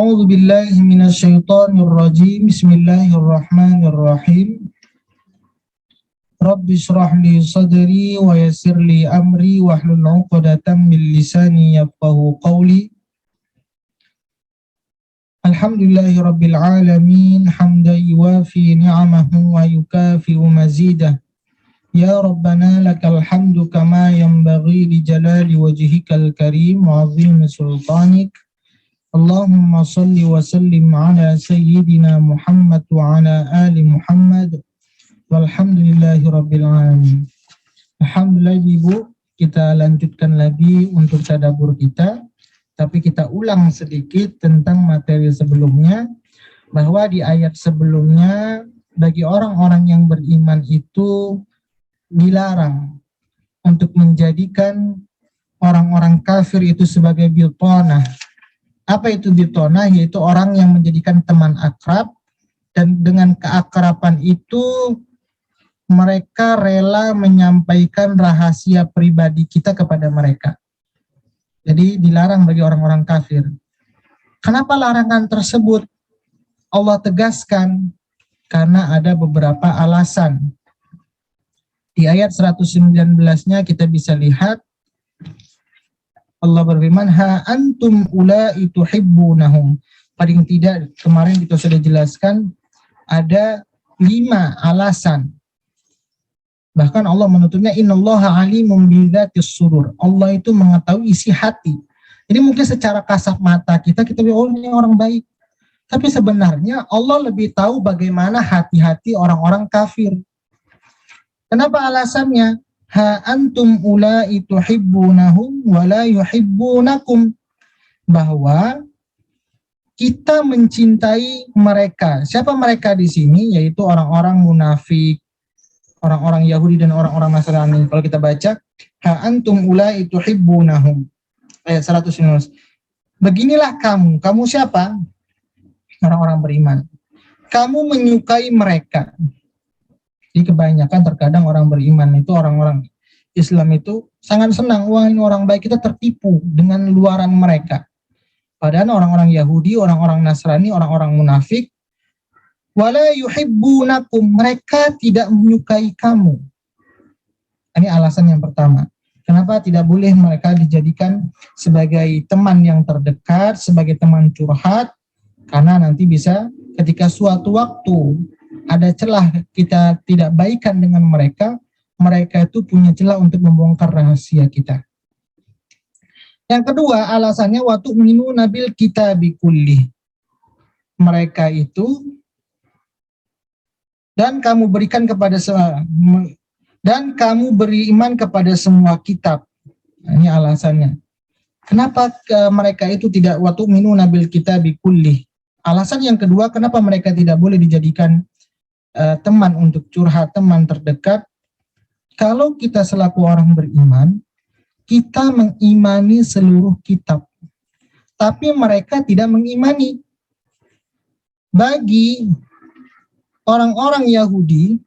A'udzu billahi minasyaitonir rajim. Bismillahirrahmanirrahim. Rabbi shrah li sadri wa yassir li amri wahlul 'uqdatam min lisani yafqahu qawli. Alhamdulillahi rabbil alamin, hamdan yuwafi ni'amahu wa yukafi'u mazidah. Ya Rabbana lakal hamdu kama yanbaghi li jalali wajhikal karim wa 'azimi sultanik. Allahumma salli wa sallim ala sayyidina Muhammad wa ala ali Muhammad walhamdulillahi rabbil alamin. Alhamdulillah Ibu, kita lanjutkan lagi untuk tadabbur kita, tapi kita ulang sedikit tentang materi sebelumnya, bahwa di ayat sebelumnya bagi orang-orang yang beriman itu dilarang untuk menjadikan orang-orang kafir itu sebagai bitonah. Apa itu bitonah? Yaitu orang yang menjadikan teman akrab, dan dengan keakraban itu mereka rela menyampaikan rahasia pribadi kita kepada mereka. Jadi dilarang bagi orang-orang kafir. Kenapa larangan tersebut Allah tegaskan? Karena ada beberapa alasan. Di ayat 119-nya kita bisa lihat Allah berfirman, ha antum ulai tuhibbunahum. Paling tidak kemarin kita sudah jelaskan ada 5 alasan. Bahkan Allah menutupnya innallaha alimun bidzatis sudur. Allah itu mengetahui isi hati. Jadi mungkin secara kasat mata kita bilang, oh ini orang baik. Tapi sebenarnya Allah lebih tahu bagaimana hati-hati orang-orang kafir. Kenapa alasannya? Ha antum ulai tuhibbunahum wa la yuhibbunakum. Bahwa kita mencintai mereka. Siapa mereka di sini? Yaitu orang-orang munafik, orang-orang Yahudi dan orang-orang Nasrani. Kalau kita baca, ha antum ulai tuhibbunahum. Ayat 119. Beginilah kamu siapa? Orang-orang beriman. Kamu menyukai mereka. Jadi kebanyakan terkadang orang beriman itu, orang-orang Islam itu sangat senang, wah ini orang baik, kita tertipu dengan luaran mereka. Padahal orang-orang Yahudi, orang-orang Nasrani, orang-orang munafik, wala yuhibbunakum, mereka tidak menyukai kamu. Ini alasan yang pertama. Kenapa tidak boleh mereka dijadikan sebagai teman yang terdekat, sebagai teman curhat? Karena nanti bisa ketika suatu waktu ada celah kita tidak baikan dengan mereka, mereka itu punya celah untuk membongkar rahasia kita. Yang kedua, alasannya waktu minu nabil kitabi kulli. Mereka itu dan kamu beriman kepada semua kitab. Ini alasannya. Kenapa mereka itu tidak waktu minu nabil kitabi kulli? Alasan yang kedua, kenapa mereka tidak boleh dijadikan teman untuk curhat, teman terdekat? Kalau kita selaku orang beriman, kita mengimani seluruh kitab, tapi mereka tidak mengimani. Bagi orang-orang Yahudi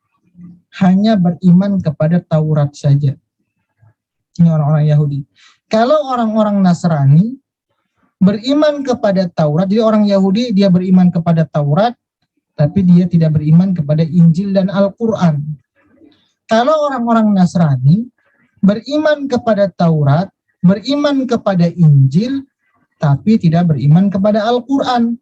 hanya beriman kepada Taurat saja. Ini orang-orang Yahudi. Kalau orang-orang Nasrani beriman kepada Taurat, jadi orang Yahudi dia beriman kepada Taurat, tapi dia tidak beriman kepada Injil dan Al-Quran. Kalau orang-orang Nasrani beriman kepada Taurat, beriman kepada Injil, tapi tidak beriman kepada Al-Quran.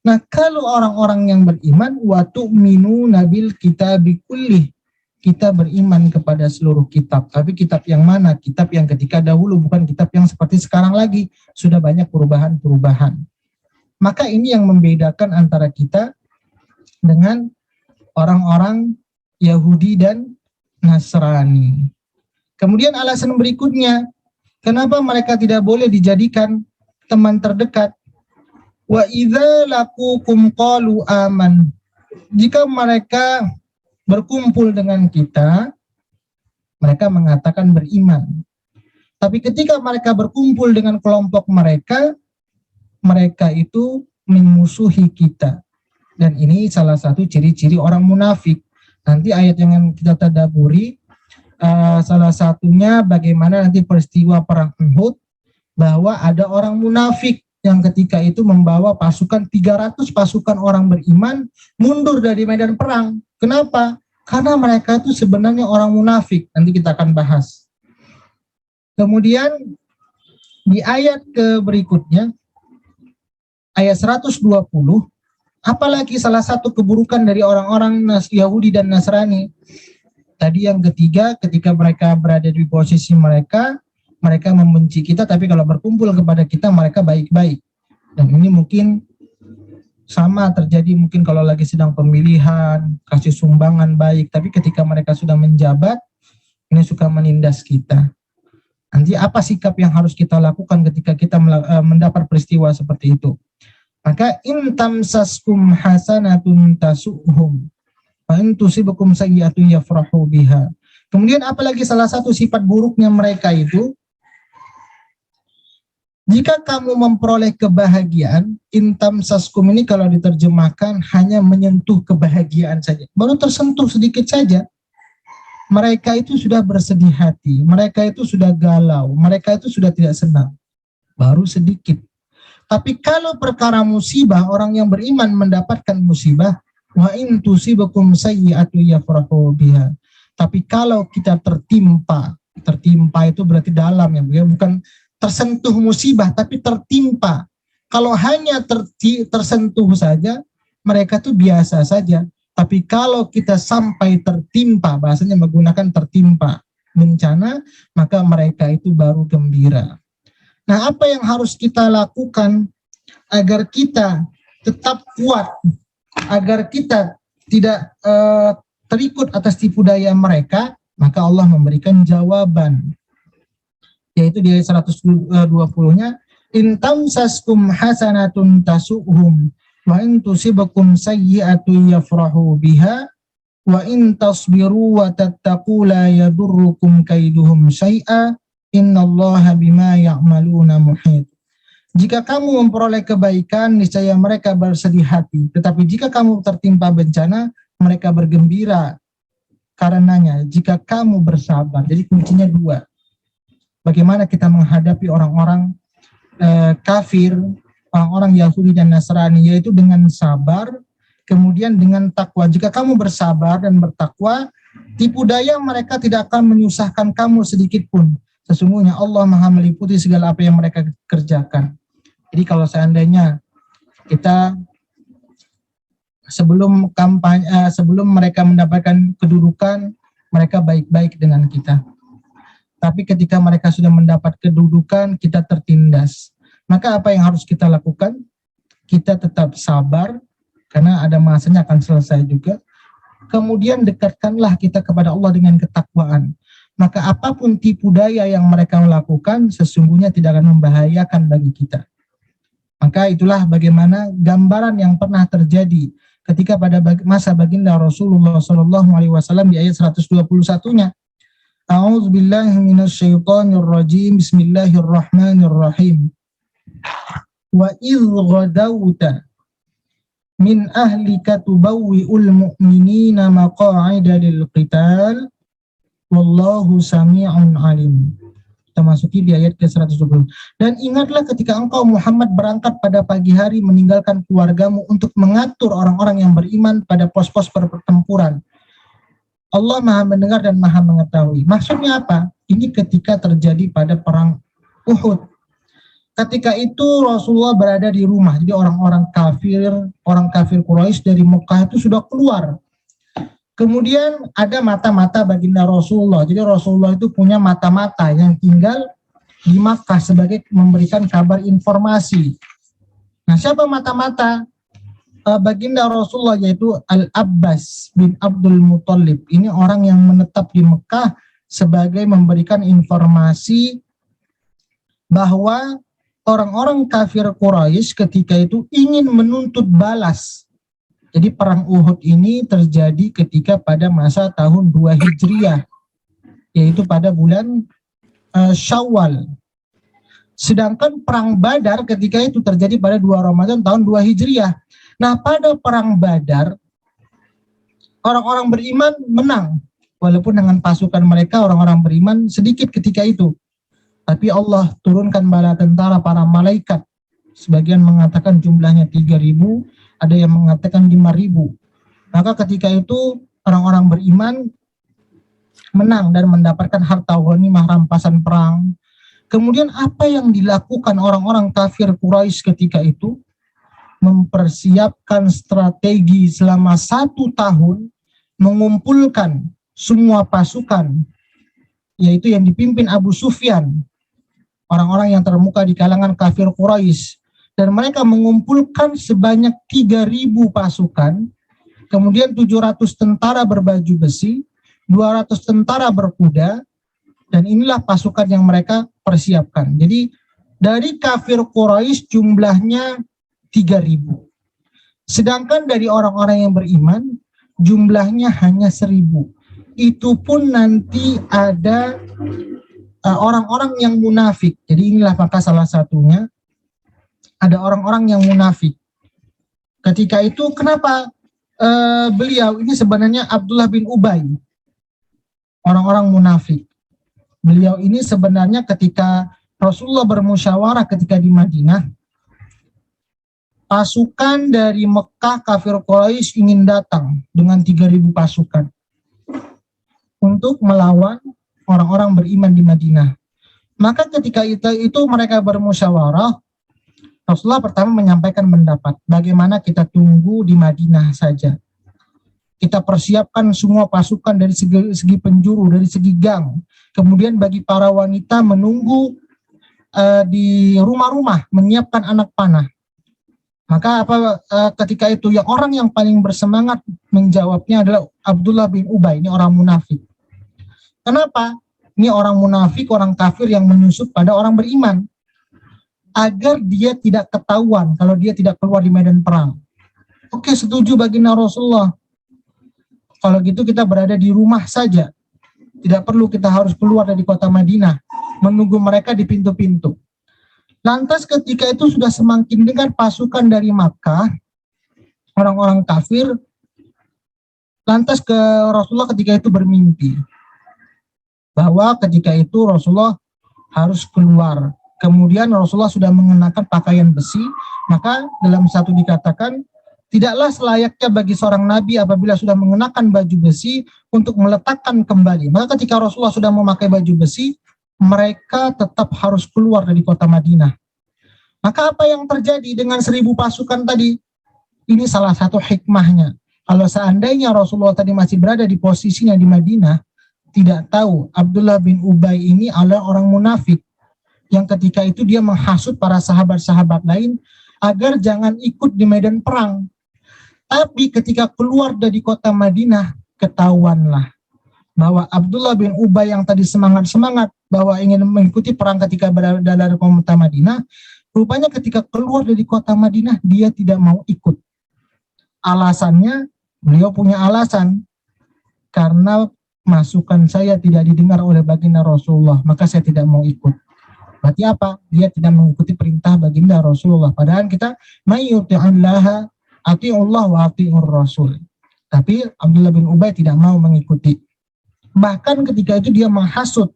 Nah, kalau orang-orang yang beriman, wa tu'minu nabil kitabi kullih, kita beriman kepada seluruh kitab. Tapi kitab yang mana? Kitab yang ketika dahulu, bukan kitab yang seperti sekarang lagi. Sudah banyak perubahan-perubahan. Maka ini yang membedakan antara kita dengan orang-orang Yahudi dan Nasrani. Kemudian alasan berikutnya, kenapa mereka tidak boleh dijadikan teman terdekat? Wa idza laqukum qalu aman. Jika mereka berkumpul dengan kita, mereka mengatakan beriman. Tapi ketika mereka berkumpul dengan kelompok mereka, mereka itu memusuhi kita. Dan ini salah satu ciri-ciri orang munafik. Nanti ayat yang kita tadaburi, salah satunya bagaimana nanti peristiwa perang Uhud, bahwa ada orang munafik yang ketika itu membawa pasukan 300 pasukan orang beriman mundur dari medan perang. Kenapa? Karena mereka itu sebenarnya orang munafik. Nanti kita akan bahas. Kemudian di ayat berikutnya, ayat 120, apalagi salah satu keburukan dari orang-orang Yahudi dan Nasrani. Tadi yang ketiga, ketika mereka berada di posisi mereka membenci kita, tapi kalau berkumpul kepada kita, mereka baik-baik. Dan ini mungkin sama terjadi mungkin kalau lagi sedang pemilihan, kasih sumbangan baik, tapi ketika mereka sudah menjabat, ini suka menindas kita. Nanti apa sikap yang harus kita lakukan ketika kita mendapat peristiwa seperti itu? Maka in tamsaskum hasanatun tasu'hum wa in tusibukum sayyi'atun yafrahu biha. Kemudian apalagi salah satu sifat buruknya mereka itu, jika kamu memperoleh kebahagiaan, intam saskum ini kalau diterjemahkan hanya menyentuh kebahagiaan saja. Baru tersentuh sedikit saja, mereka itu sudah bersedih hati, mereka itu sudah galau, mereka itu sudah tidak senang. Baru sedikit. Tapi kalau perkara musibah, orang yang beriman mendapatkan musibah, wa in tusibakum sayyi'atu yafrahu biha. Tapi kalau kita tertimpa itu berarti dalam ya, bukan tersentuh musibah, tapi tertimpa. Kalau hanya tersentuh saja, mereka tuh biasa saja. Tapi kalau kita sampai tertimpa, bahasanya menggunakan tertimpa bencana, maka mereka itu baru gembira. Nah, apa yang harus kita lakukan agar kita tetap kuat, agar kita tidak terikut atas tipu daya mereka? Maka Allah memberikan jawaban, yaitu di ayat 120-nya, in tamsaskum hasanatun tasu'hum wa in tusibakum sayyi'atun yafrahu biha wa in tasbiru wa tattaqu la yadurrukum kaiduhum syai'a innallaha bima ya'maluna muhit. Jika kamu memperoleh kebaikan, niscaya mereka bersedih hati, tetapi jika kamu tertimpa bencana, mereka bergembira karenanya jika kamu bersabar. Jadi kuncinya dua. Bagaimana kita menghadapi orang-orang kafir, orang-orang Yahudi dan Nasrani, yaitu dengan sabar, kemudian dengan takwa. Jika kamu bersabar dan bertakwa, tipu daya mereka tidak akan menyusahkan kamu sedikit pun. Sesungguhnya Allah Maha meliputi segala apa yang mereka kerjakan. Jadi kalau seandainya kita sebelum kampanye, sebelum mereka mendapatkan kedudukan, mereka baik-baik dengan kita. Tapi ketika mereka sudah mendapat kedudukan, kita tertindas. Maka apa yang harus kita lakukan? Kita tetap sabar, karena ada masanya akan selesai juga. Kemudian dekatkanlah kita kepada Allah dengan ketakwaan. Maka apapun tipu daya yang mereka lakukan, sesungguhnya tidak akan membahayakan bagi kita. Maka itulah bagaimana gambaran yang pernah terjadi ketika pada masa baginda Rasulullah SAW di ayat 121-nya. A'udzu billahi minasyaitonir rajim. Bismillahirrahmanirrahim. Wa idh ghadawta min ahlika tubawwi'ul mu'minina maqa'ida lil qital wallahu sami'un alim. Kita masuki di ayat ke-120. Dan ingatlah ketika engkau Muhammad berangkat pada pagi hari meninggalkan keluargamu untuk mengatur orang-orang yang beriman pada pos-pos pertempuran. Allah Maha mendengar dan Maha mengetahui. Maksudnya apa? Ini ketika terjadi pada perang Uhud. Ketika itu Rasulullah berada di rumah. Jadi orang kafir Quraisy dari Mekah itu sudah keluar. Kemudian ada mata-mata baginda Rasulullah. Jadi Rasulullah itu punya mata-mata yang tinggal di Makkah sebagai memberikan kabar informasi. Nah, siapa mata-mata? Baginda Rasulullah, yaitu Al-Abbas bin Abdul Muthalib. Ini orang yang menetap di Mekah sebagai memberikan informasi bahwa orang-orang kafir Quraisy ketika itu ingin menuntut balas. Jadi perang Uhud ini terjadi ketika pada masa tahun 2 Hijriah, yaitu pada bulan Syawal. Sedangkan perang Badar ketika itu terjadi pada 2 Ramadan tahun 2 Hijriah. Nah, pada perang Badar, orang-orang beriman menang. Walaupun dengan pasukan mereka, orang-orang beriman sedikit ketika itu. Tapi Allah turunkan bala tentara para malaikat Sebagian mengatakan jumlahnya 3.000, ada yang mengatakan 5.000. Maka ketika itu orang-orang beriman menang dan mendapatkan harta ghanimah rampasan perang. Kemudian apa yang dilakukan orang-orang kafir Quraisy ketika itu? Mempersiapkan strategi selama 1 tahun, mengumpulkan semua pasukan, yaitu yang dipimpin Abu Sufyan, orang-orang yang termuka di kalangan kafir Quraisy, dan mereka mengumpulkan sebanyak 3.000 pasukan, kemudian 700 tentara berbaju besi, 200 tentara berkuda, dan inilah pasukan yang mereka persiapkan. Jadi dari kafir Quraisy jumlahnya 3.000. Sedangkan dari orang-orang yang beriman jumlahnya hanya 1.000. Itu pun nanti ada orang-orang yang munafik. Jadi inilah maka salah satunya ada orang-orang yang munafik. Ketika itu kenapa beliau ini sebenarnya Abdullah bin Ubay, orang-orang munafik. Beliau ini sebenarnya ketika Rasulullah bermusyawarah ketika di Madinah, pasukan dari Mekah kafir Quraisy ingin datang dengan 3.000 pasukan untuk melawan orang-orang beriman di Madinah. Maka ketika itu mereka bermusyawarah, Rasulullah pertama menyampaikan pendapat, bagaimana kita tunggu di Madinah saja. Kita persiapkan semua pasukan dari segi penjuru, dari segi gang. Kemudian bagi para wanita menunggu di rumah-rumah, menyiapkan anak panah. Maka ketika itu orang yang paling bersemangat menjawabnya adalah Abdullah bin Ubay, ini orang munafik. Kenapa? Ini orang munafik, orang kafir yang menyusup pada orang beriman. Agar dia tidak ketahuan kalau dia tidak keluar di medan perang. Oke, setuju baginda Rasulullah. Kalau gitu kita berada di rumah saja. Tidak perlu kita harus keluar dari kota Madinah, menunggu mereka di pintu-pintu. Lantas ketika itu sudah semakin dengar pasukan dari Makkah, orang-orang kafir, lantas ke Rasulullah ketika itu bermimpi. Bahwa ketika itu Rasulullah harus keluar. Kemudian Rasulullah sudah mengenakan pakaian besi, maka dalam satu dikatakan, tidaklah selayaknya bagi seorang nabi apabila sudah mengenakan baju besi untuk meletakkan kembali. Maka ketika Rasulullah sudah memakai baju besi, mereka tetap harus keluar dari kota Madinah. Maka apa yang terjadi dengan 1.000 pasukan tadi? Ini salah satu hikmahnya. Kalau seandainya Rasulullah tadi masih berada di posisinya di Madinah, tidak tahu Abdullah bin Ubay ini adalah orang munafik yang ketika itu dia menghasut para sahabat-sahabat lain agar jangan ikut di medan perang. Tapi ketika keluar dari kota Madinah, ketahuanlah bahwa Abdullah bin Ubay yang tadi semangat-semangat bahwa ingin mengikuti perang ketika berada di kota Madinah, rupanya ketika keluar dari kota Madinah, dia tidak mau ikut. Alasannya, beliau punya alasan, karena masukan saya tidak didengar oleh baginda Rasulullah, maka saya tidak mau ikut. Berarti apa? Dia tidak mengikuti perintah baginda Rasulullah. Padahal kita mayyuti'allaha ati'ullah wa ati'ur rasul. Tapi Abdullah bin Ubay tidak mau mengikuti. Bahkan ketika itu dia menghasut.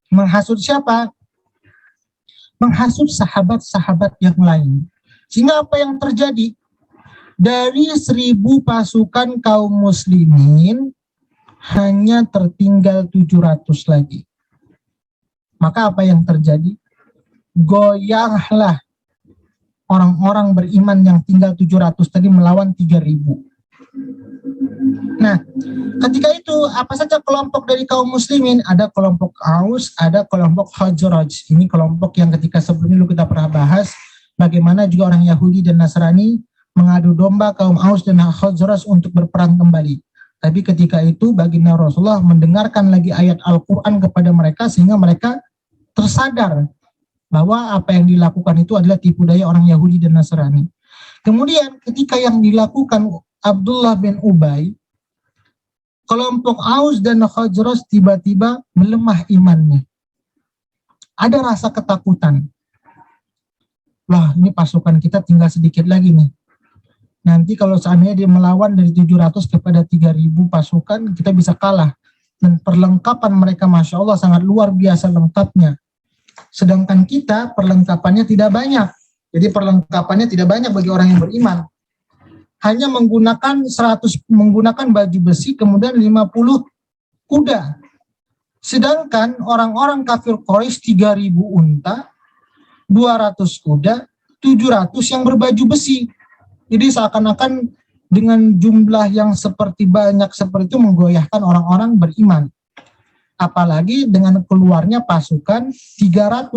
Menghasut siapa? Menghasut sahabat-sahabat yang lain. Sehingga apa yang terjadi? Dari 1.000 pasukan kaum muslimin, hanya tertinggal 700 lagi. Maka apa yang terjadi? Goyahlah orang-orang beriman yang tinggal 700 tadi melawan 3.000. Nah, ketika itu apa saja kelompok dari kaum muslimin? Ada kelompok Aus, ada kelompok Khazraj. Ini kelompok yang ketika sebelumnya dulu kita pernah bahas bagaimana juga orang Yahudi dan Nasrani mengadu domba kaum Aus dan Khazraj untuk berperang kembali. Tapi ketika itu baginda Rasulullah mendengarkan lagi ayat Al-Quran kepada mereka sehingga mereka tersadar bahwa apa yang dilakukan itu adalah tipu daya orang Yahudi dan Nasrani. Kemudian ketika yang dilakukan Abdullah bin Ubay, kelompok Aus dan Khazraj tiba-tiba melemah imannya. Ada rasa ketakutan. Wah, ini pasukan kita tinggal sedikit lagi nih. Nanti kalau seandainya dia melawan dari 700 kepada 3.000 pasukan, kita bisa kalah. Dan perlengkapan mereka, Masya Allah, sangat luar biasa lengkapnya. Sedangkan kita perlengkapannya tidak banyak. Jadi perlengkapannya tidak banyak bagi orang yang beriman. Hanya menggunakan baju besi, kemudian 50 kuda. Sedangkan orang-orang kafir Quraisy 3.000 unta, 200 kuda, 700 yang berbaju besi. Jadi seakan-akan dengan jumlah yang banyak seperti itu menggoyahkan orang-orang beriman. Apalagi dengan keluarnya pasukan 300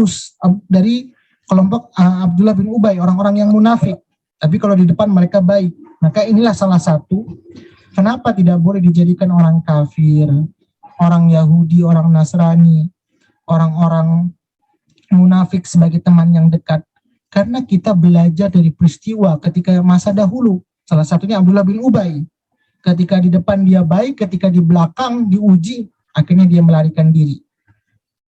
dari kelompok Abdullah bin Ubay, orang-orang yang munafik. Tapi kalau di depan mereka baik. Maka inilah salah satu kenapa tidak boleh dijadikan orang kafir, orang Yahudi, orang Nasrani, orang-orang munafik sebagai teman yang dekat. Karena kita belajar dari peristiwa ketika masa dahulu. Salah satunya Abdullah bin Ubay. Ketika di depan dia baik, ketika di belakang diuji, akhirnya dia melarikan diri.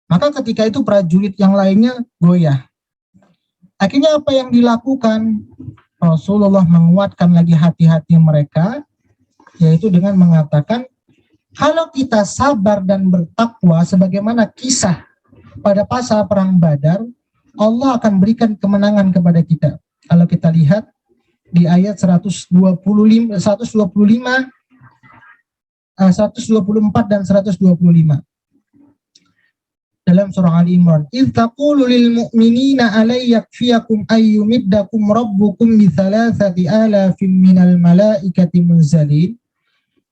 Maka ketika itu prajurit yang lainnya goyah. Akhirnya apa yang dilakukan? Rasulullah menguatkan lagi hati-hati mereka, yaitu dengan mengatakan, kalau kita sabar dan bertakwa sebagaimana kisah pada pasal perang Badar, Allah akan berikan kemenangan kepada kita. Kalau kita lihat di ayat 124 dan 125 dalam surah Ali Imran. "Idz taqulu lil mu'minina alay yakfiyakum ay yumiddakum rabbukum bi 3,000 minal malaikati munzalin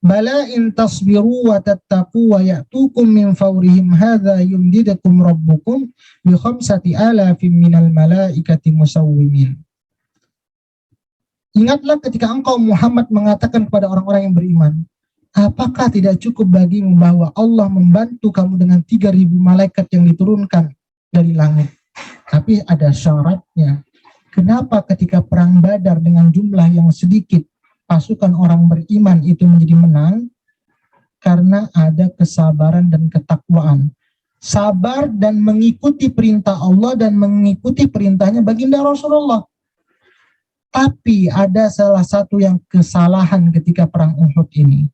bala in tasbiru wa tattaqu wa ya'tukum min fawrihim hadza yumdidukum rabbukum bi 5,000 minal malaikati musawwimin." Ingatlah ketika engkau Muhammad mengatakan kepada orang-orang yang beriman, apakah tidak cukup bagimu bahwa Allah membantu kamu dengan 3.000 malaikat yang diturunkan dari langit? Tapi ada syaratnya. Kenapa ketika perang Badar dengan jumlah yang sedikit, pasukan orang beriman itu menjadi menang? Karena ada kesabaran dan ketakwaan. Sabar dan mengikuti perintah Allah dan mengikuti perintahnya baginda Rasulullah. Tapi ada salah satu yang kesalahan ketika perang Uhud ini.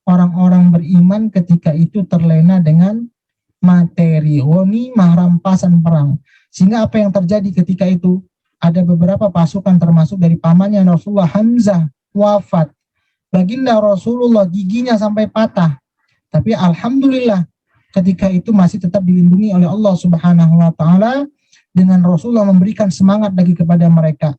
Orang-orang beriman ketika itu terlena dengan materi, ghanimah, rampasan perang. Sehingga apa yang terjadi ketika itu? Ada beberapa pasukan termasuk dari pamannya Rasulullah, Hamzah, wafat. Baginda Rasulullah giginya sampai patah. Tapi alhamdulillah ketika itu masih tetap dilindungi oleh Allah Subhanahu wa taala dengan Rasulullah memberikan semangat lagi kepada mereka.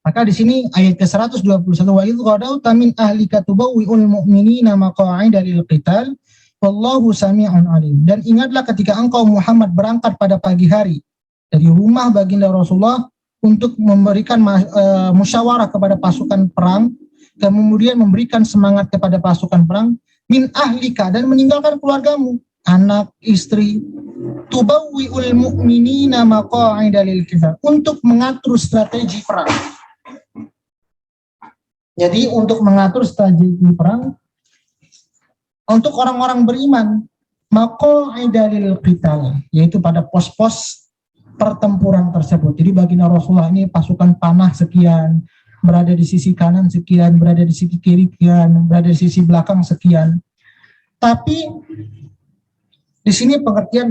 Maka di sini ayat ke-121, wa idh ghadawta min ahlika tubawwi'ul mu'minina maq'ida lil qital wallahu sami'un alim. Dan ingatlah ketika engkau Muhammad berangkat pada pagi hari dari rumah baginda Rasulullah untuk memberikan musyawarah kepada pasukan perang, kemudian memberikan semangat kepada pasukan perang, min ahlika, dan meninggalkan keluargamu, anak, istri, tubawwi'ul mu'minina maq'ida lil qital, untuk mengatur strategi perang. Jadi untuk mengatur strategi perang untuk orang-orang beriman, maq'ida lil qital, yaitu pada pos-pos pertempuran tersebut. Jadi baginda Rasulullah ini pasukan panah sekian, berada di sisi kanan sekian, berada di sisi kiri sekian, berada di sisi belakang sekian. Tapi di sini pengertian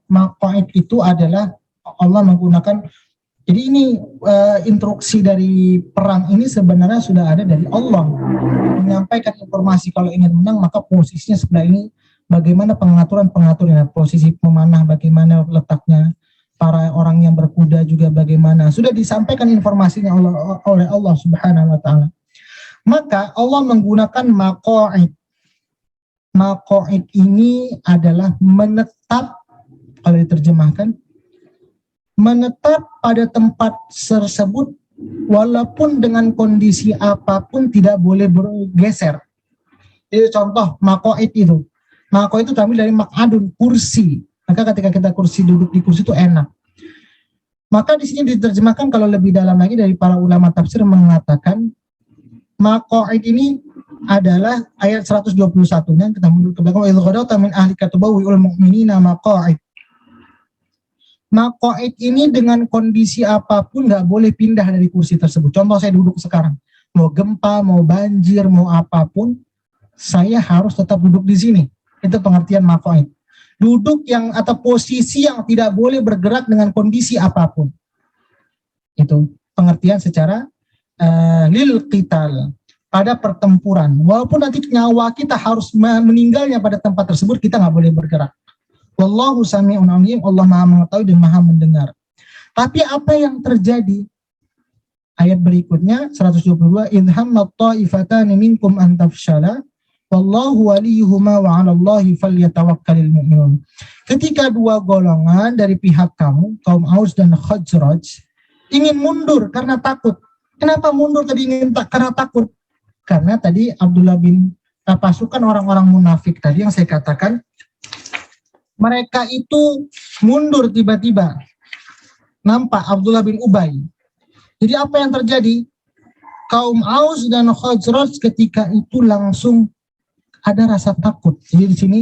maq'id itu adalah Allah menggunakan. Jadi ini instruksi dari perang ini sebenarnya sudah ada dari Allah. Menyampaikan informasi kalau ingin menang maka posisinya sebelah ini, bagaimana pengaturannya, posisi pemanah bagaimana letaknya, para orang yang berkuda juga bagaimana. Sudah disampaikan informasinya oleh Allah Subhanahu wa taala. Maka Allah menggunakan maq'id. Maq'id ini adalah menetap, kalau diterjemahkan menetap pada tempat tersebut walaupun dengan kondisi apapun tidak boleh bergeser. Itu contoh maq'id itu. Maq'id itu terambil dari maq'adun, kursi. Maka ketika kita duduk di kursi itu enak. Maka di sini diterjemahkan kalau lebih dalam lagi dari para ulama tafsir mengatakan maq'id ini adalah ayat 121-nya, kita mundur ke belakang, wa idh ghadawta min ahlika tubawwi'ul mu'minina maq'id. Maq'id ini dengan kondisi apapun nggak boleh pindah dari kursi tersebut. Contoh saya duduk sekarang, mau gempa, mau banjir, mau apapun, saya harus tetap duduk di sini. Itu pengertian maq'id. Duduk yang atau posisi yang tidak boleh bergerak dengan kondisi apapun. Itu pengertian secara lil qital, pada pertempuran. Walaupun nanti nyawa kita harus meninggalnya pada tempat tersebut, kita nggak boleh bergerak. Wallahu sami'un alim, Allah Maha mengetahui dan Maha mendengar. Tapi apa yang terjadi? Ayat berikutnya 122, idhammat ta'ifatani minkum an tafshala wallahu waliyuhuma wa 'alallahi falyatawakkalul mu'minun. Ketika dua golongan dari pihak kamu, kaum Aus dan Khazraj, ingin mundur karena takut. Kenapa mundur tadi karena takut? Karena tadi Abdullah bin pasukan orang-orang munafik tadi yang saya katakan, mereka itu mundur tiba-tiba. Nampak Abdullah bin Ubay. Jadi apa yang terjadi? Kaum Aus dan Khazraj ketika itu langsung ada rasa takut. Jadi di sini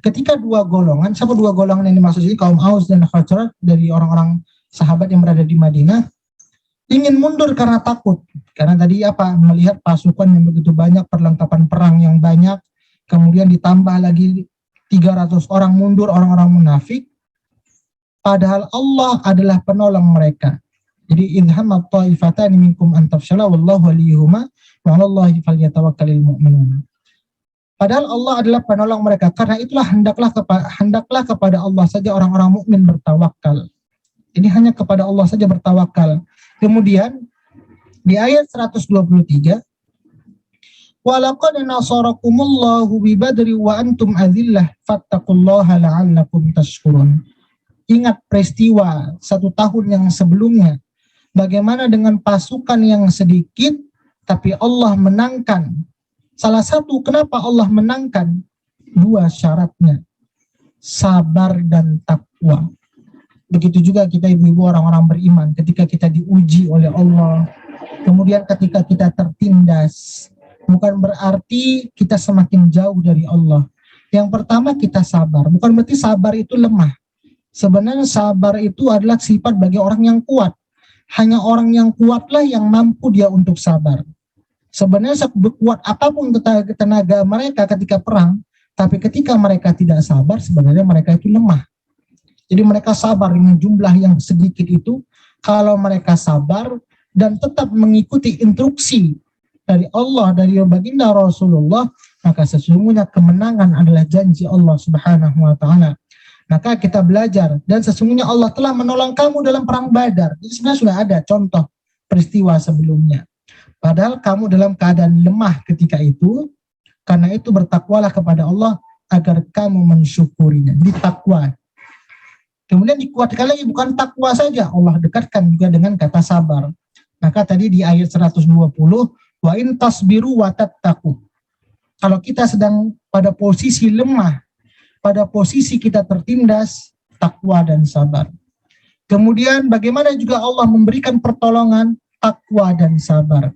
ketika dua golongan, siapa dua golongan yang dimaksud ini? Kaum Aus dan Khazraj dari orang-orang sahabat yang berada di Madinah ingin mundur karena takut. Karena tadi apa? Melihat pasukan yang begitu banyak, perlengkapan perang yang banyak, kemudian ditambah lagi 300 orang mundur, orang-orang munafik. Padahal Allah adalah penolong mereka. Jadi idhammat ta'ifatani minkum an tafshala wallahu waliyuhuma wa 'alallahi falyatawakkalul mu'minun. Padahal Allah adalah penolong mereka. Karena itulah hendaklah kepada Allah saja orang-orang mukmin bertawakal. Ini hanya kepada Allah saja bertawakal. Kemudian di ayat 123, walaqad nasarakumullahu bi badri wa antum adillah fattaqullaha la'allakum tashkurun. Ingat peristiwa 1 tahun yang sebelumnya, bagaimana dengan pasukan yang sedikit tapi Allah menangkan. Salah satu kenapa Allah menangkan, 2 syaratnya, sabar dan takwa. Begitu juga kita ibu-ibu orang-orang beriman, ketika kita diuji oleh Allah, kemudian ketika kita tertindas, bukan berarti kita semakin jauh dari Allah. Yang pertama kita sabar, bukan berarti sabar itu lemah. Sebenarnya sabar itu adalah sifat bagi orang yang kuat. Hanya orang yang kuatlah yang mampu dia untuk sabar. Sebenarnya sekuat apapun tenaga mereka ketika perang, tapi ketika mereka tidak sabar, sebenarnya mereka itu lemah. Jadi mereka sabar dengan jumlah yang sedikit itu. Kalau mereka sabar dan tetap mengikuti instruksi dari Allah, dari baginda Rasulullah, maka sesungguhnya kemenangan adalah janji Allah Subhanahu wa ta'ala. Maka kita belajar, dan sesungguhnya Allah telah menolong kamu dalam perang Badar. Jadi sebenarnya sudah ada contoh peristiwa sebelumnya. Padahal kamu dalam keadaan lemah ketika itu, karena itu bertakwalah kepada Allah agar kamu mensyukurinya. Jadi takwa. Kemudian dikuatkan lagi, bukan takwa saja, Allah dekatkan juga dengan kata sabar. Maka tadi di ayat 120, wa in tasbiru wa tattaqu. Kalau kita sedang pada posisi lemah, pada posisi kita tertindas, takwa dan sabar. Kemudian bagaimana juga Allah memberikan pertolongan, takwa dan sabar.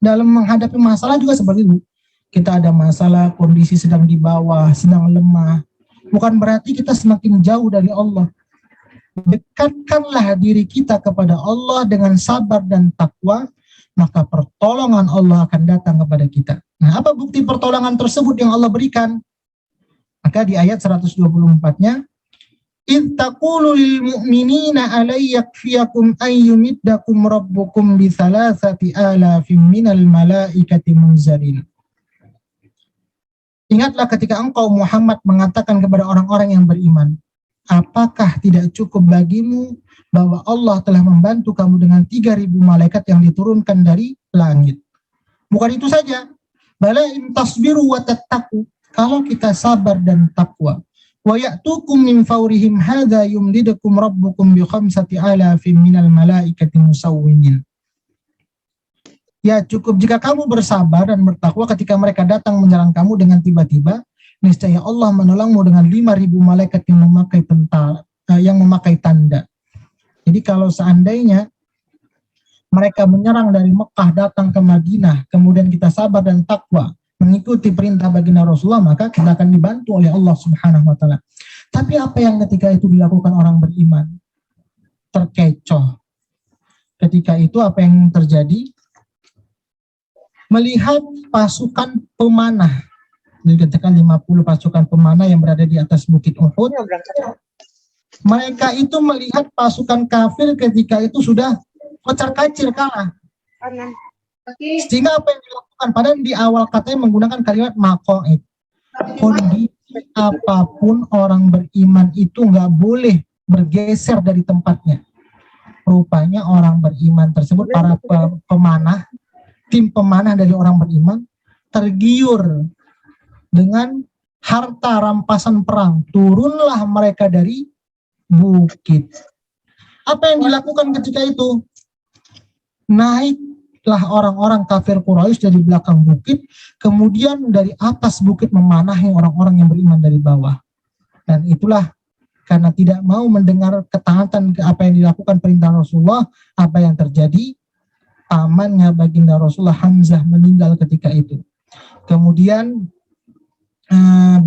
Dalam menghadapi masalah juga seperti itu. Kita ada masalah, kondisi sedang di bawah, sedang lemah. Bukan berarti kita semakin jauh dari Allah. Dekatkanlah diri kita kepada Allah dengan sabar dan takwa, maka pertolongan Allah akan datang kepada kita. Nah, apa bukti pertolongan tersebut yang Allah berikan? Maka di ayat 124-nya, إِذْ تَقُولُ لِلْمُؤْمِنِينَ أَلَنْ يَكْفِيَكُمْ أَنْ يُمِدَّكُمْ رَبُّكُمْ بِثَلَاثَةِ آلَافٍ مِنَ الْمَلَائِكَةِ مُنْزَلِينَ. Ingatlah ketika engkau Muhammad mengatakan kepada orang-orang yang beriman, apakah tidak cukup bagimu bahwa Allah telah membantu kamu dengan 3.000 malaikat yang diturunkan dari langit. Bukan itu saja, bala in tasbiru wa tattaqu, kalau kita sabar dan takwa, wa ya'tukum min fawrihim hadza yumdidukum rabbukum bi 5,000 minal malaikati musawwimin. Ya, cukup jika kamu bersabar dan bertakwa ketika mereka datang menyerang kamu dengan tiba-tiba, niscaya Allah menolongmu dengan 5.000 malaikat yang memakai tanda. Jadi kalau seandainya mereka menyerang dari Mekah datang ke Madinah, kemudian kita sabar dan takwa, mengikuti perintah baginda Rasulullah, maka kita akan dibantu oleh Allah Subhanahu wa ta'ala. Tapi apa yang ketika itu dilakukan orang beriman? Terkecoh. Ketika itu apa yang terjadi? Melihat pasukan pemanah, dikatakan 50 pasukan pemanah yang berada di atas bukit Uhud, Mereka itu melihat pasukan kafir ketika itu sudah kocar-kacir kalah. Sehingga apa yang dilakukan? Padahal di awal katanya menggunakan kalimat maqaid. Kondisi apapun orang beriman itu nggak boleh bergeser dari tempatnya. Rupanya orang beriman tersebut, para pemanah, tim pemanah dari orang beriman, tergiur dengan harta rampasan perang. Turunlah mereka dari bukit. Apa yang dilakukan ketika itu? Naiklah orang-orang kafir Quraisy dari belakang bukit, kemudian dari atas bukit memanahi orang-orang yang beriman dari bawah. Dan itulah karena tidak mau mendengar ketaatan ke apa yang dilakukan perintah Rasulullah, apa yang terjadi? Pamannya baginda Rasulullah Hamzah meninggal ketika itu. Kemudian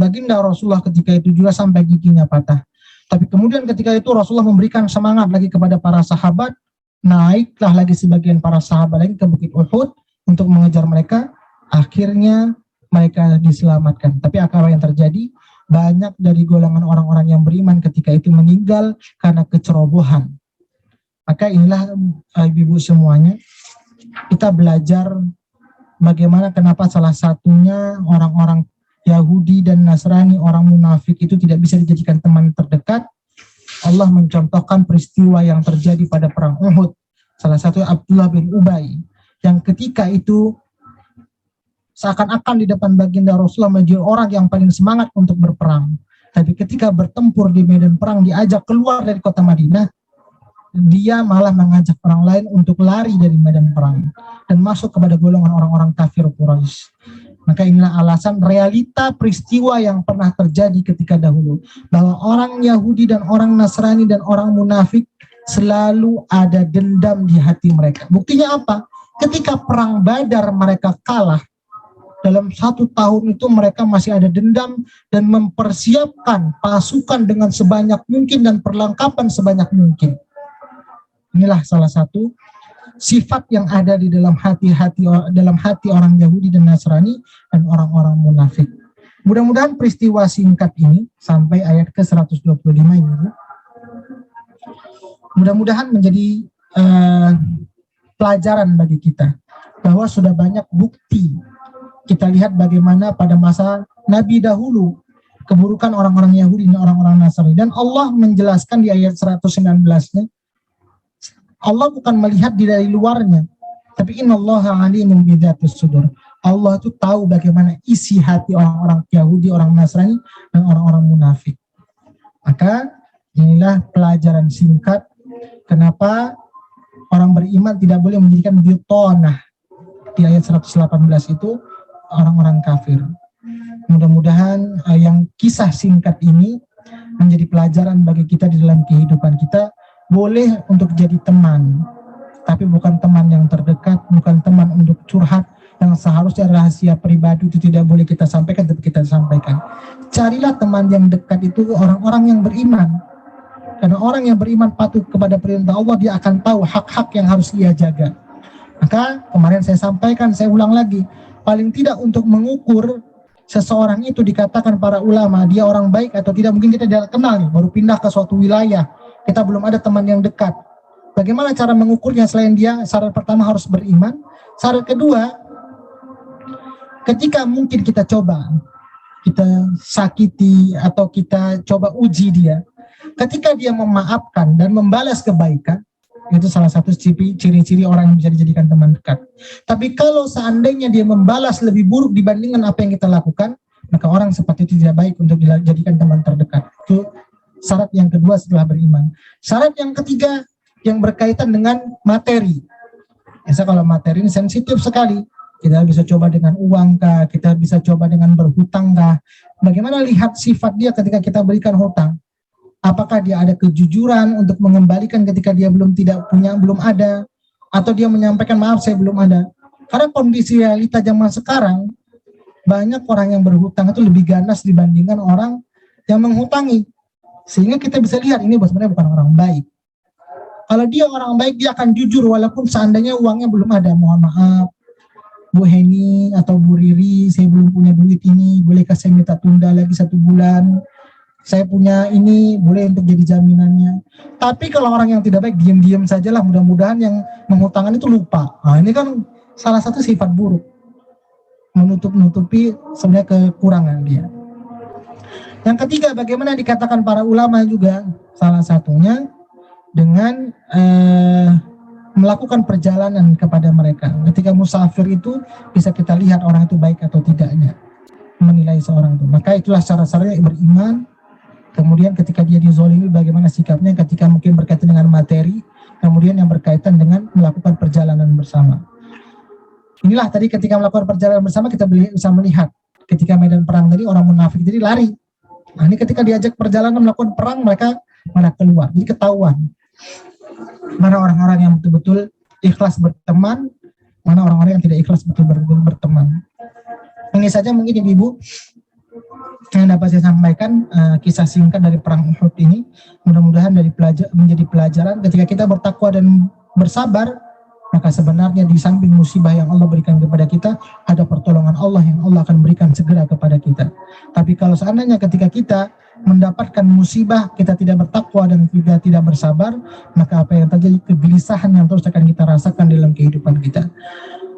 baginda Rasulullah ketika itu juga sampai giginya patah. Tapi kemudian ketika itu Rasulullah memberikan semangat lagi kepada para sahabat, naiklah lagi sebagian para sahabat lagi ke Bukit Uhud untuk mengejar mereka. Akhirnya mereka diselamatkan. Tapi apa yang terjadi? Banyak dari golongan orang-orang yang beriman ketika itu meninggal karena kecerobohan. Maka inilah ibu-ibu semuanya, kita belajar bagaimana kenapa salah satunya orang-orang Yahudi dan Nasrani, orang munafik itu tidak bisa dijadikan teman terdekat. Allah mencontohkan peristiwa yang terjadi pada perang Uhud. Salah satu Abdullah bin Ubay, yang ketika itu seakan-akan di depan baginda Rasulullah menjadi orang yang paling semangat untuk berperang. Tapi ketika bertempur di medan perang, diajak keluar dari kota Madinah, dia malah mengajak orang lain untuk lari dari medan perang dan masuk kepada golongan orang-orang kafir Quraisy. Maka inilah alasan realita peristiwa yang pernah terjadi ketika dahulu, bahwa orang Yahudi dan orang Nasrani dan orang munafik selalu ada dendam di hati mereka. Buktinya apa? Ketika perang Badar mereka kalah, dalam 1 tahun itu mereka masih ada dendam dan mempersiapkan pasukan dengan sebanyak mungkin dan perlengkapan sebanyak mungkin. Inilah salah satu sifat yang ada di dalam hati orang Yahudi dan Nasrani dan orang-orang munafik. Mudah-mudahan peristiwa singkat ini sampai ayat ke-125 ini, mudah-mudahan menjadi pelajaran bagi kita bahwa sudah banyak bukti. Kita lihat bagaimana pada masa Nabi dahulu keburukan orang-orang Yahudi dan orang-orang Nasrani, dan Allah menjelaskan di ayat 119-nya, Allah bukan melihat dari luarnya, tapi innallaha alimun bidzatis sudur. Allah itu tahu bagaimana isi hati orang-orang Yahudi, orang Nasrani, dan orang-orang munafik. Maka inilah pelajaran singkat kenapa orang beriman tidak boleh menjadikan bitonah di ayat 118 itu orang-orang kafir. Mudah-mudahan yang kisah singkat ini menjadi pelajaran bagi kita di dalam kehidupan kita. Boleh untuk jadi teman, tapi bukan teman yang terdekat, bukan teman untuk curhat, yang seharusnya rahasia pribadi itu tidak boleh kita sampaikan, tapi kita sampaikan. Carilah teman yang dekat itu orang-orang yang beriman, karena orang yang beriman patuh kepada perintah Allah, dia akan tahu hak-hak yang harus dia jaga. Maka kemarin saya sampaikan, saya ulang lagi, paling tidak untuk mengukur seseorang itu dikatakan para ulama dia orang baik atau tidak, mungkin kita tidak kenal nih, baru pindah ke suatu wilayah, kita belum ada teman yang dekat. Bagaimana cara mengukurnya selain dia? Syarat pertama harus beriman. Syarat kedua, ketika mungkin kita coba, kita sakiti atau kita coba uji dia, ketika dia memaafkan dan membalas kebaikan, itu salah satu ciri-ciri orang yang bisa dijadikan teman dekat. Tapi kalau seandainya dia membalas lebih buruk dibandingkan apa yang kita lakukan, maka orang seperti itu tidak baik untuk dijadikan teman terdekat. Itu syarat yang kedua setelah beriman. Syarat yang ketiga yang berkaitan dengan materi. Biasa kalau materi ini sensitif sekali. Kita bisa coba dengan uang kah, kita bisa coba dengan berhutang kah. Bagaimana lihat sifat dia ketika kita berikan hutang? Apakah dia ada kejujuran untuk mengembalikan ketika dia belum ada, atau dia menyampaikan maaf saya belum ada. Karena kondisi realita zaman sekarang, banyak orang yang berhutang itu lebih ganas dibandingkan orang yang menghutangi. Sehingga kita bisa lihat ini sebenarnya bukan orang baik. Kalau dia orang baik, dia akan jujur walaupun seandainya uangnya belum ada. Mohon maaf, Bu Heni atau Bu Riri, saya belum punya duit ini, bolehkah saya minta tunda lagi 1 bulan? saya punya ini boleh untuk jadi jaminannya. Tapi kalau orang yang tidak baik diam-diam sajalah, mudah-mudahan yang menghutangkan itu lupa. Nah, ini kan salah satu sifat buruk, menutup-nutupi sebenarnya kekurangan dia. Yang ketiga, bagaimana dikatakan para ulama juga, salah satunya dengan melakukan perjalanan kepada mereka. Ketika musafir itu bisa kita lihat orang itu baik atau tidaknya, menilai seorang itu. Maka itulah cara-caranya beriman. Kemudian ketika dia dizolimi, bagaimana sikapnya ketika mungkin berkaitan dengan materi, kemudian yang berkaitan dengan melakukan perjalanan bersama. Inilah tadi ketika melakukan perjalanan bersama kita bisa melihat ketika medan perang tadi orang munafik jadi lari. Nah, ini ketika diajak perjalanan melakukan perang mereka malah keluar. Jadi ketahuan mana orang-orang yang betul-betul ikhlas berteman, mana orang-orang yang tidak ikhlas betul-betul berteman. Ini saja mungkin ibu-ibu yang dapat saya sampaikan, kisah singkat dari perang Uhud ini. Mudah-mudahan menjadi pelajaran ketika kita bertakwa dan bersabar, maka sebenarnya di samping musibah yang Allah berikan kepada kita, ada pertolongan Allah yang Allah akan berikan segera kepada kita. Tapi kalau seandainya ketika kita mendapatkan musibah, kita tidak bertakwa dan kita tidak bersabar, maka apa yang terjadi, kegelisahan yang terus akan kita rasakan dalam kehidupan kita.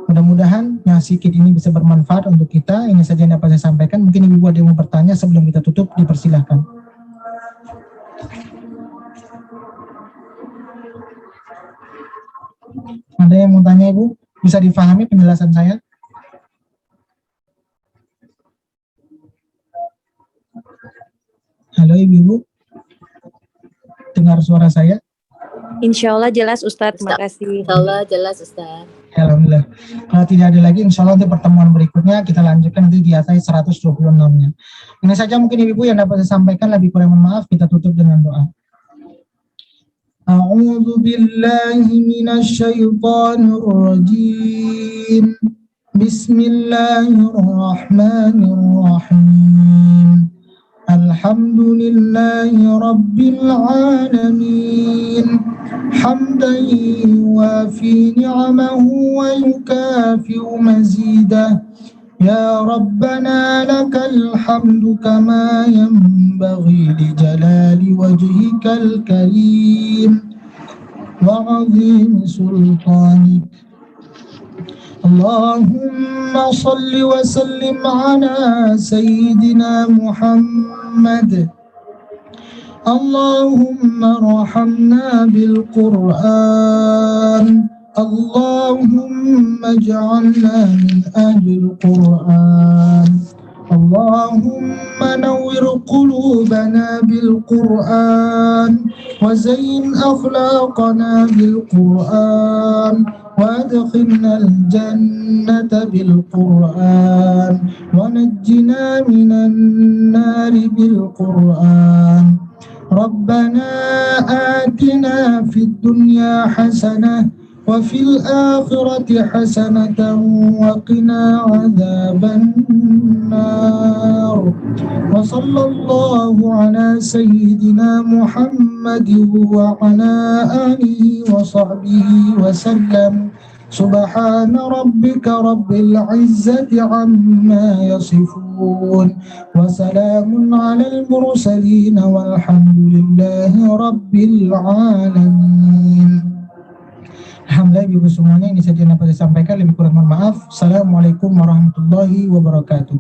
Mudah-mudahan yang sedikit ini bisa bermanfaat untuk kita. Ini saja yang dapat saya sampaikan. Mungkin ibu ada yang mau bertanya sebelum kita tutup, dipersilahkan. Ada yang mau tanya ibu? Bisa difahami penjelasan saya? Halo ibu-ibu, dengar suara saya? Insya Allah jelas Ustadz, terima kasih. Insya Allah jelas Ustadz. Alhamdulillah. Kalau tidak ada lagi, insya Allah untuk pertemuan berikutnya kita lanjutkan nanti di atas 126-nya. Ini saja mungkin ibu yang dapat saya sampaikan, lebih kurang mohon maaf, kita tutup dengan doa. A'udzu billahi minasy syaithanir rajim. Bismillahirrahmanirrahim. Alhamdulillahi rabbil alamin. حمدا يوافي نعمه ويكافئ مزيده يا ربنا لك الحمد كما ينبغي لجلال وجهك الكريم وعظيم سلطانك اللهم صل وسلم على سيدنا محمد اللهم ارحمنا بالقرآن اللهم اجعلنا من أهل القرآن اللهم نور قلوبنا بالقرآن وزين أخلاقنا بالقرآن وادخلنا الجنة بالقرآن ونجنا من النار بالقرآن ربنا آتنا في الدنيا حسنة وفي الآخرة حسنة وقنا عذاب النار وصلى الله على سيدنا محمد وعلى آله وصحبه وسلم سبحان ربك رب العزة عما يصفون وسلام على المرسلين والحمد لله رب العالمين. Alhamdulillah ibu semuanya, ini saja yang dapat saya sampaikan, lebih kurang mohon maaf. Assalamualaikum warahmatullahi wabarakatuh.